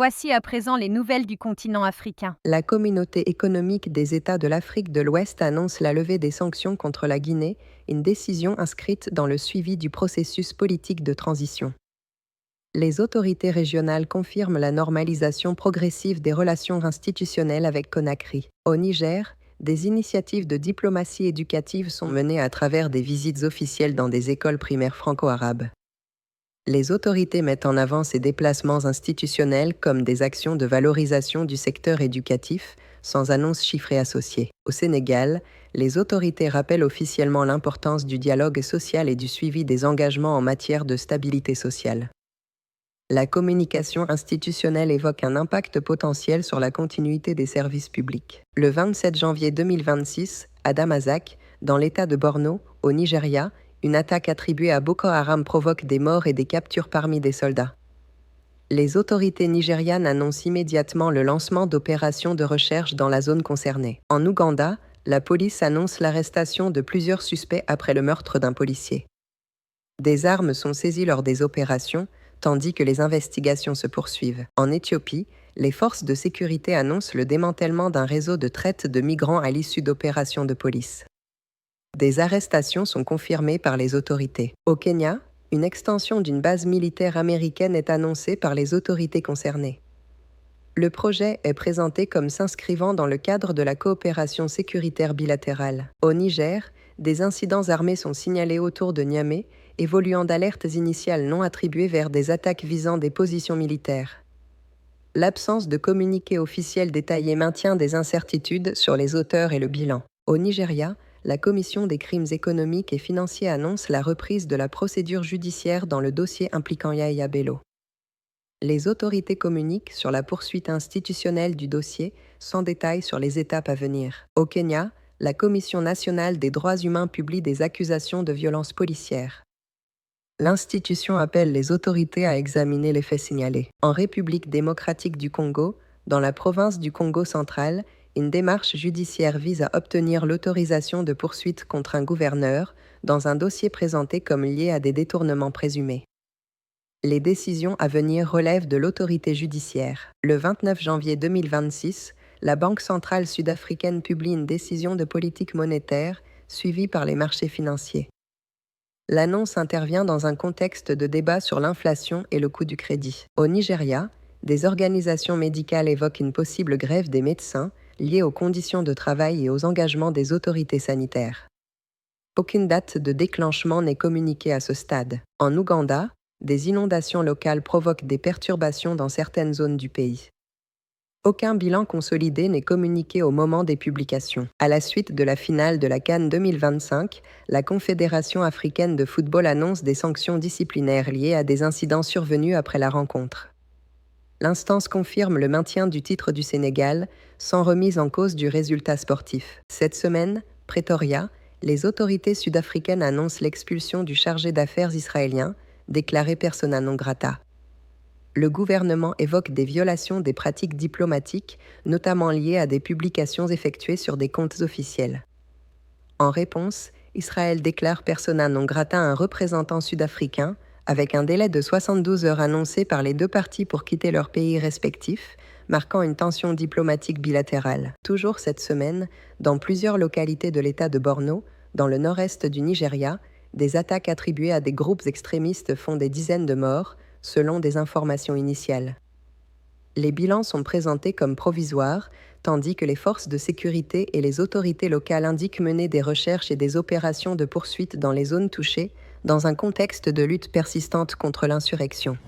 Voici à présent les nouvelles du continent africain. La Communauté économique des États de l'Afrique de l'Ouest annonce la levée des sanctions contre la Guinée, une décision inscrite dans le suivi du processus politique de transition. Les autorités régionales confirment la normalisation progressive des relations institutionnelles avec Conakry. Au Niger, des initiatives de diplomatie éducative sont menées à travers des visites officielles dans des écoles primaires franco-arabes. Les autorités mettent en avant ces déplacements institutionnels comme des actions de valorisation du secteur éducatif, sans annonce chiffrée associée. Au Sénégal, les autorités rappellent officiellement l'importance du dialogue social et du suivi des engagements en matière de stabilité sociale. La communication institutionnelle évoque un impact potentiel sur la continuité des services publics. Le 27 janvier 2026, à Damasak, dans l'État de Borno, au Nigeria, une attaque attribuée à Boko Haram provoque des morts et des captures parmi des soldats. Les autorités nigérianes annoncent immédiatement le lancement d'opérations de recherche dans la zone concernée. En Ouganda, la police annonce l'arrestation de plusieurs suspects après le meurtre d'un policier. Des armes sont saisies lors des opérations, tandis que les investigations se poursuivent. En Éthiopie, les forces de sécurité annoncent le démantèlement d'un réseau de traite de migrants à l'issue d'opérations de police. Des arrestations sont confirmées par les autorités. Au Kenya, une extension d'une base militaire américaine est annoncée par les autorités concernées. Le projet est présenté comme s'inscrivant dans le cadre de la coopération sécuritaire bilatérale. Au Niger, des incidents armés sont signalés autour de Niamey, évoluant d'alertes initiales non attribuées vers des attaques visant des positions militaires. L'absence de communiqué officiel détaillé maintient des incertitudes sur les auteurs et le bilan. Au Nigeria, la Commission des crimes économiques et financiers annonce la reprise de la procédure judiciaire dans le dossier impliquant Yahya Bello. Les autorités communiquent sur la poursuite institutionnelle du dossier, sans détail sur les étapes à venir. Au Kenya, la Commission nationale des droits humains publie des accusations de violences policières. L'institution appelle les autorités à examiner les faits signalés. En République démocratique du Congo, dans la province du Congo central, une démarche judiciaire vise à obtenir l'autorisation de poursuite contre un gouverneur dans un dossier présenté comme lié à des détournements présumés. Les décisions à venir relèvent de l'autorité judiciaire. Le 29 janvier 2026, la Banque centrale sud-africaine publie une décision de politique monétaire suivie par les marchés financiers. L'annonce intervient dans un contexte de débat sur l'inflation et le coût du crédit. Au Nigeria, des organisations médicales évoquent une possible grève des médecins liée aux conditions de travail et aux engagements des autorités sanitaires. Aucune date de déclenchement n'est communiquée à ce stade. En Ouganda, des inondations locales provoquent des perturbations dans certaines zones du pays. Aucun bilan consolidé n'est communiqué au moment des publications. À la suite de la finale de la CAN 2025, la Confédération africaine de football annonce des sanctions disciplinaires liées à des incidents survenus après la rencontre. L'instance confirme le maintien du titre du Sénégal, sans remise en cause du résultat sportif. Cette semaine, Pretoria, les autorités sud-africaines annoncent l'expulsion du chargé d'affaires israélien, déclaré persona non grata. Le gouvernement évoque des violations des pratiques diplomatiques, notamment liées à des publications effectuées sur des comptes officiels. En réponse, Israël déclare persona non grata un représentant sud-africain, avec un délai de 72 heures annoncé par les deux parties pour quitter leurs pays respectifs, marquant une tension diplomatique bilatérale. Toujours cette semaine, dans plusieurs localités de l'État de Borno, dans le nord-est du Nigeria, des attaques attribuées à des groupes extrémistes font des dizaines de morts, selon des informations initiales. Les bilans sont présentés comme provisoires, tandis que les forces de sécurité et les autorités locales indiquent mener des recherches et des opérations de poursuite dans les zones touchées, dans un contexte de lutte persistante contre l'insurrection.